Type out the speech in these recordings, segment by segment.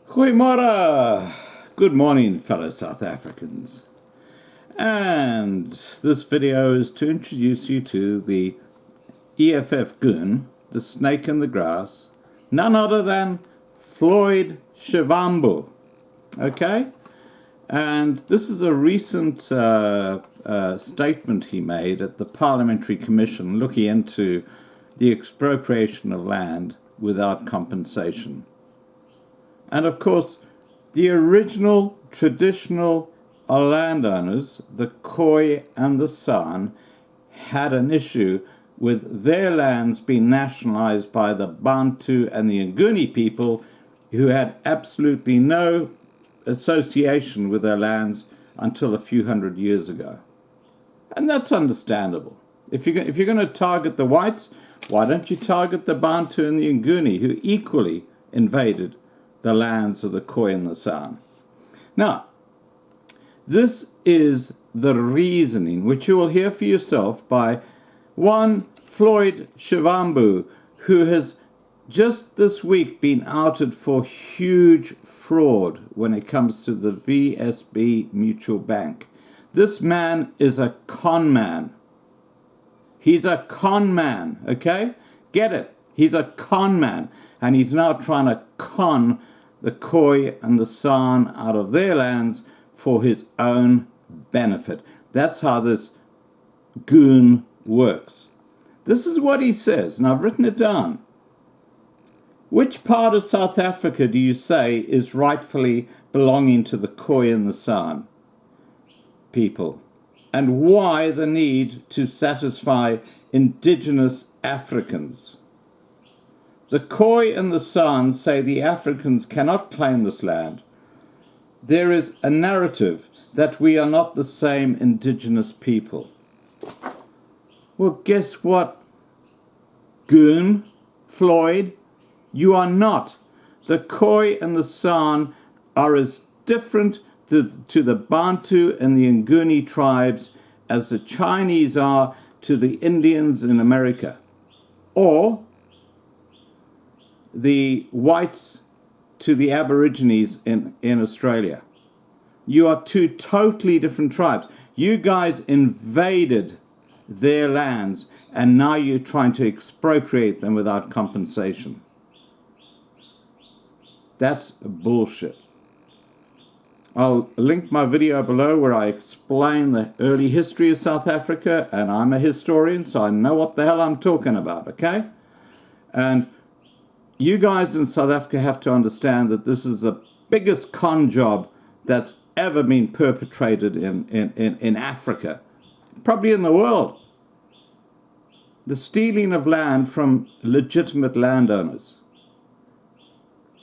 Goeiemorgen. Good morning, fellow South Africans. And this video is to introduce you to the EFF Goon, the snake in the grass, none other than Floyd Shivambu. Okay? And this is a recent statement he made at the Parliamentary Commission looking into the expropriation of land without compensation. And of course, the original traditional landowners, the Khoi and the San, had an issue with their lands being nationalized by the Bantu and the Nguni people who had absolutely no association with their lands until a few hundred years ago. And that's understandable. If you're going to target the whites, why don't you target the Bantu and the Nguni, who equally invaded the lands of the Khoi and the San? Now, this is the reasoning, which you will hear for yourself by one Floyd Shivambu, who has just this week been outed for huge fraud when it comes to the VSB Mutual Bank. This man is a con man. He's a con man, okay? Get it? He's a con man, and he's now trying to con the Khoi and the San out of their lands for his own benefit. That's how this goon works. This is what he says, and I've written it down. Which part of South Africa do you say is rightfully belonging to the Khoi and the San people? And why the need to satisfy indigenous Africans? The Khoi and the San say the Africans cannot claim this land. There is a narrative that we are not the same indigenous people. Well, guess what, Goon, Floyd? You are not. The Khoi and the San are as different to the Bantu and the Nguni tribes as the Chinese are to the Indians in America, or the whites to the Aborigines in Australia. You are two totally different tribes. You guys invaded their lands, and now you're trying to expropriate them without compensation. That's bullshit. I'll link my video below where I explain the early history of South Africa, and I'm a historian, so I know what the hell I'm talking about, okay? And you guys in South Africa have to understand that this is the biggest con job that's ever been perpetrated in Africa, probably in the world. The stealing of land from legitimate landowners.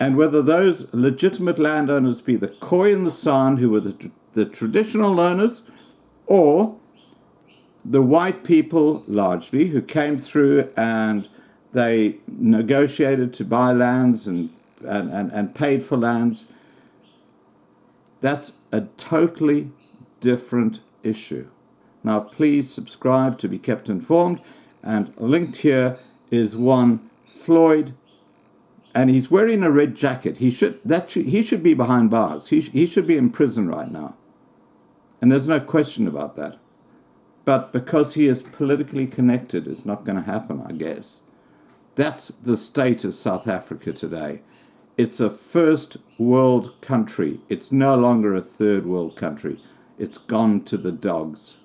And whether those legitimate landowners be the Khoi and the San, who were the traditional owners, or the white people largely who came through and they negotiated to buy lands and paid for lands, that's a totally different issue. Now, please subscribe to be kept informed. And linked here is one Floyd, and he's wearing a red jacket. He should be behind bars. He should be in prison right now. And there's no question about that. But because he is politically connected, it's not going to happen, I guess. That's the state of South Africa today. It's a first world country. It's no longer a third world country. It's gone to the dogs.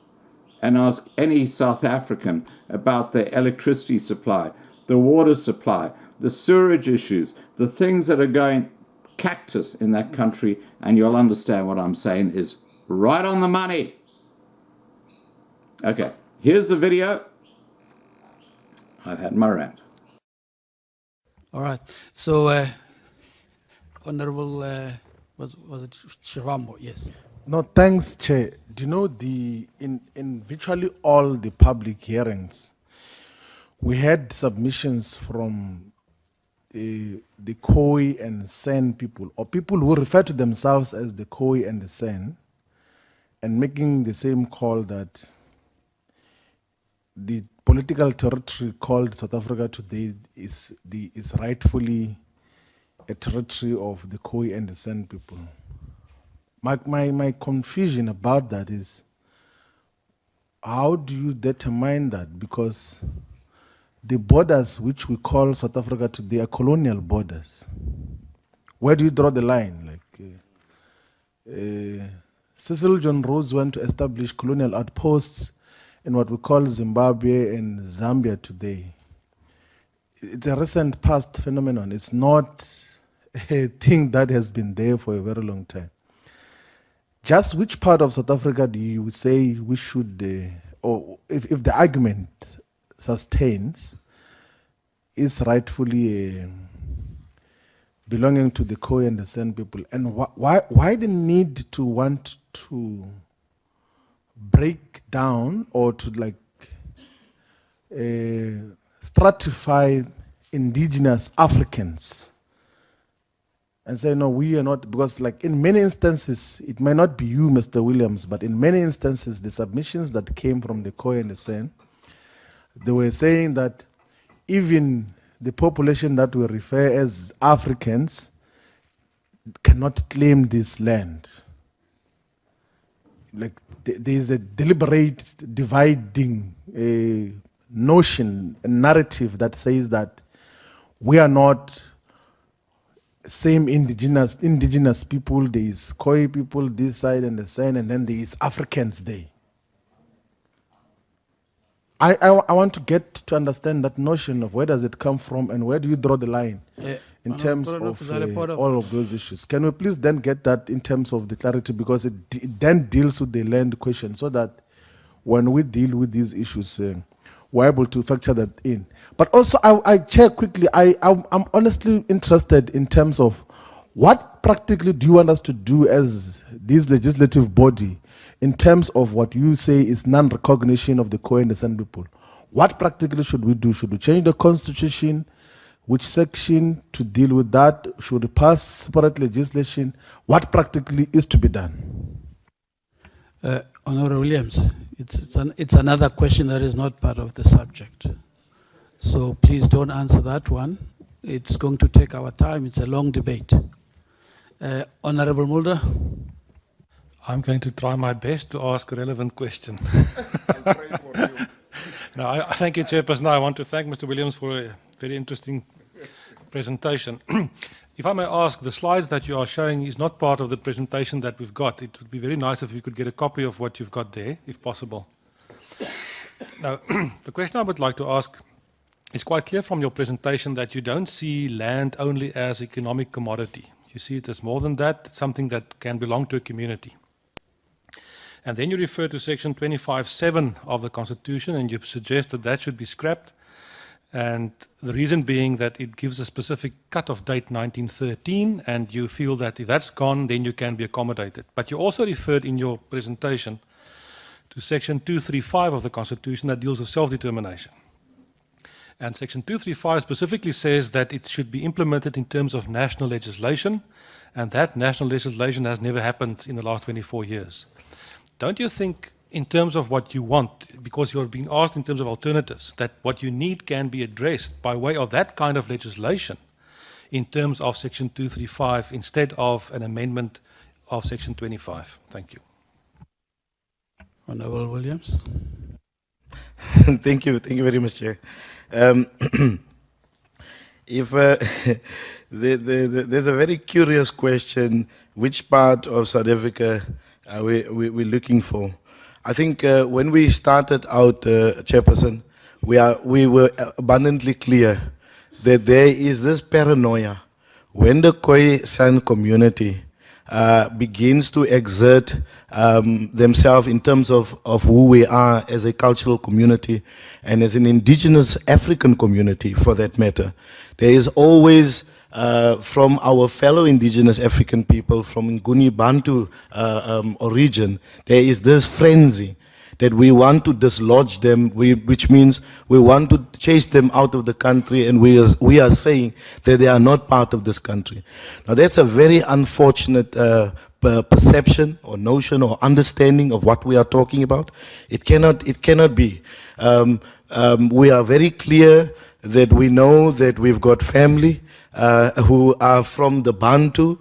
And ask any South African about their electricity supply, the water supply, the sewerage issues, the things that are going cactus in that country, and you'll understand what I'm saying is right on the money. Okay, here's the video. I've had my rant. All right. So, Honorable, was it Shivambu? Yes. No, thanks, Chair. Do you know in virtually all the public hearings, we had submissions from the Khoi and San people, or people who refer to themselves as the Khoi and the San, and making the same call that the political territory called South Africa today is rightfully a territory of the Khoi and the San people. My confusion about that is, how do you determine that? Because the borders which we call South Africa today are colonial borders. Where do you draw the line? Cecil John Rose went to establish colonial outposts in what we call Zimbabwe and Zambia today. It's a recent past phenomenon. It's not a thing that has been there for a very long time. Just which part of South Africa do you say we should, or if the argument sustains, is rightfully belonging to the Khoi and the San people? And why the need to want to break down or to stratify indigenous Africans and say, no, we are not, because in many instances, it may not be you, Mr. Williams, but in many instances, the submissions that came from the Khoi and the San, they were saying that even the population that we refer as Africans cannot claim this land. There is a deliberate dividing notion, a narrative that says that we are not same indigenous people. There is Khoi people this side and the San, and then there is Africans there. I want to get to understand that notion of where does it come from and where do you draw the line in terms of all of those issues. Can we please then get that in terms of the clarity, because it then deals with the land question, so that when we deal with these issues, we're able to factor that in. But also, I check quickly, I'm honestly interested in terms of what practically do you want us to do as this legislative body in terms of what you say is non-recognition of the Khoi and the San people. What practically should we do? Should we change the constitution? Which section to deal with that? Should we pass separate legislation? What practically is to be done? Honorable Williams, it's another question that is not part of the subject. So please don't answer that one. It's going to take our time. It's a long debate. Honorable Mulder. I'm going to try my best to ask a relevant question. I'll pray for you. No, I thank you, Chairperson. I want to thank Mr. Williams for a very interesting presentation. If I may ask, the slides that you are showing is not part of the presentation that we've got. It would be very nice if we could get a copy of what you've got there, if possible. Now, the question I would like to ask, it's quite clear from your presentation that you don't see land only as economic commodity. You see it as more than that, something that can belong to a community. And then you refer to section 25(7) of the Constitution, and you suggest that that should be scrapped. And the reason being that it gives a specific cut-off date, 1913, and you feel that if that's gone, then you can be accommodated. But you also referred in your presentation to section 235 of the Constitution that deals with self-determination. And section 235 specifically says that it should be implemented in terms of national legislation, and that national legislation has never happened in the last 24 years. Don't you think, in terms of what you want, because you're being asked in terms of alternatives, that what you need can be addressed by way of that kind of legislation in terms of section 235 instead of an amendment of section 25? Thank you. Honorable Williams. Thank you very much, Chair. There's a very curious question, which part of South Africa are we're looking for? I think when we started out, Chairperson, we were abundantly clear that there is this paranoia when the Khoi San community begins to exert themselves in terms of who we are as a cultural community and as an indigenous African community, for that matter. There is always, from our fellow indigenous African people from Nguni Bantu origin, there is this frenzy that we want to dislodge them, which means we want to chase them out of the country, and we are saying that they are not part of this country. Now that's a very unfortunate perception or notion or understanding of what we are talking about. It cannot be. We are very clear that we know that we've got family who are from the Bantu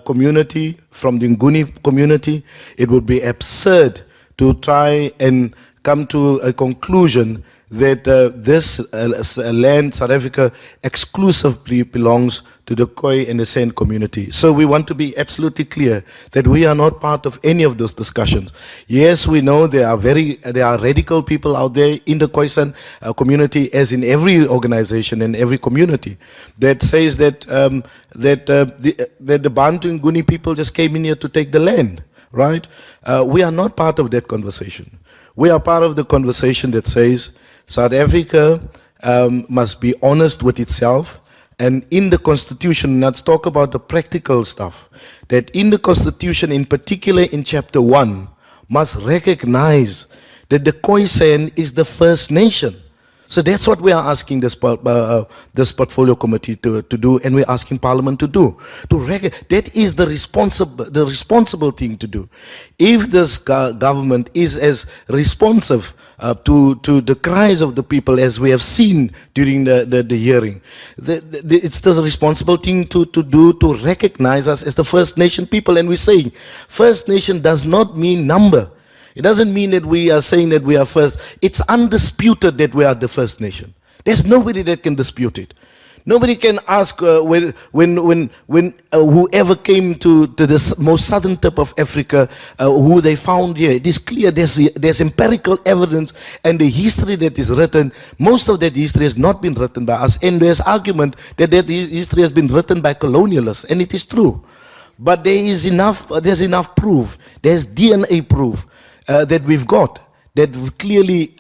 community, from the Nguni community. It would be absurd to try and come to a conclusion that this land, South Africa, exclusively belongs to the Khoi and the San community. So we want to be absolutely clear that we are not part of any of those discussions. Yes, we know there are radical people out there in the Khoisan community, as in every organization and every community, that says that the Bantu and Nguni people just came in here to take the land, right? We are not part of that conversation. We are part of the conversation that says South Africa must be honest with itself, and in the Constitution, let's talk about the practical stuff, that in the Constitution, in particular in Chapter 1, must recognize that the Khoisan is the First Nation. So that's what we are asking this portfolio committee to do, and we're asking Parliament to do. That is the responsible thing to do. If this government is as responsive to the cries of the people as we have seen during the hearing, it's the responsible thing to do, to recognize us as the First Nation people. And we're saying First Nation does not mean number. It doesn't mean that we are saying that we are first. It's undisputed that we are the First Nation. There's nobody that can dispute it. Nobody can ask when whoever came to the most southern tip of Africa, who they found here. It is clear there's empirical evidence, and the history that is written, most of that history has not been written by us, and there's argument that history has been written by colonialists, and it is true. But there's enough proof, there's DNA proof that we've got that clearly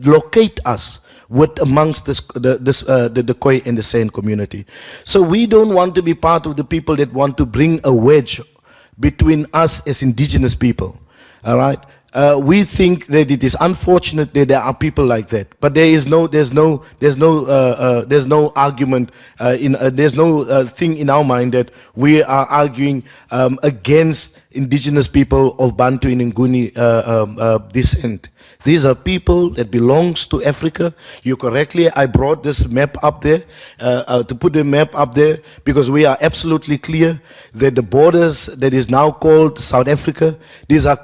locate us with amongst the Khoi and the San community. So we don't want to be part of the people that want to bring a wedge between us as indigenous people. All right. We think that it is unfortunate that there are people like that, but there's no argument there's no thing in our mind that we are arguing against indigenous people of Bantu and Nguni descent. These are people that belongs to Africa. You correctly, I brought this map up there, to put the map up there, because we are absolutely clear that the borders that is now called South Africa, these are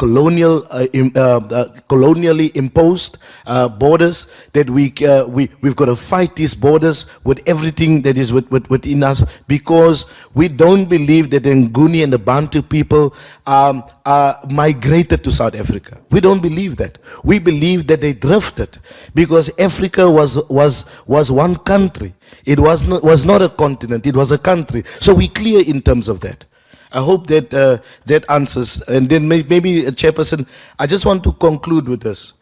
colonially imposed borders, that we've got to fight these borders with everything that is within us, because we don't believe that the Nguni and the Bantu people migrated to South Africa. We don't believe that. We believe that they drifted, because Africa was one country. It was not a continent, it was a country. So we're clear in terms of that. I hope that that answers. And then maybe, Chairperson, I just want to conclude with this.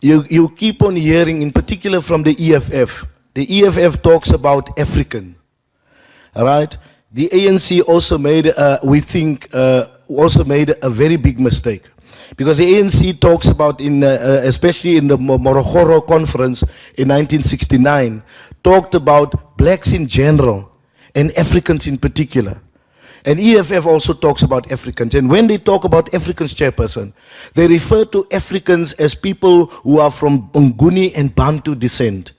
You keep on hearing, in particular from the EFF. The EFF talks about African. All right? The ANC also made, we think, also made a very big mistake. Because the ANC talks about, especially in the Morogoro conference in 1969, talked about blacks in general and Africans in particular. And EFF also talks about Africans. And when they talk about Africans, Chairperson, they refer to Africans as people who are from Nguni and Bantu descent.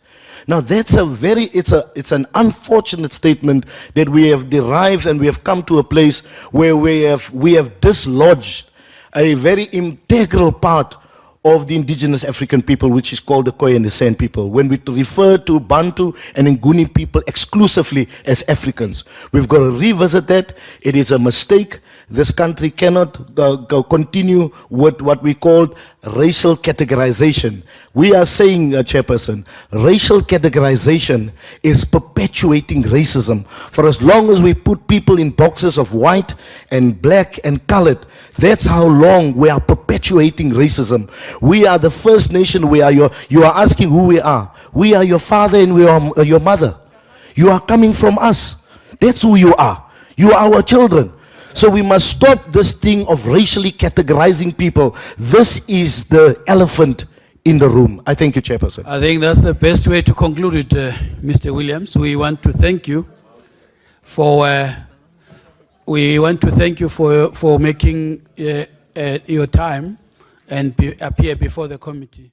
Now that's it's an unfortunate statement that we have derived, and we have come to a place where we have dislodged a very integral part of the indigenous African people, which is called the Khoi and the San people, when we refer to Bantu and Nguni people exclusively as Africans. We've got to revisit that. It is a mistake. This country cannot continue with what we call racial categorization. We are saying, Chairperson, racial categorization is perpetuating racism. For as long as we put people in boxes of white and black and colored, that's how long we are perpetuating racism. We are the First Nation. You are asking who we are. We are your father and we are your mother. You are coming from us. That's who you are. You are our children. So we must stop this thing of racially categorizing people. This is the elephant in the room. I thank you, Chairperson. I think that's the best way to conclude it, Mr. Williams. We want to thank you for making your time and appear before the committee.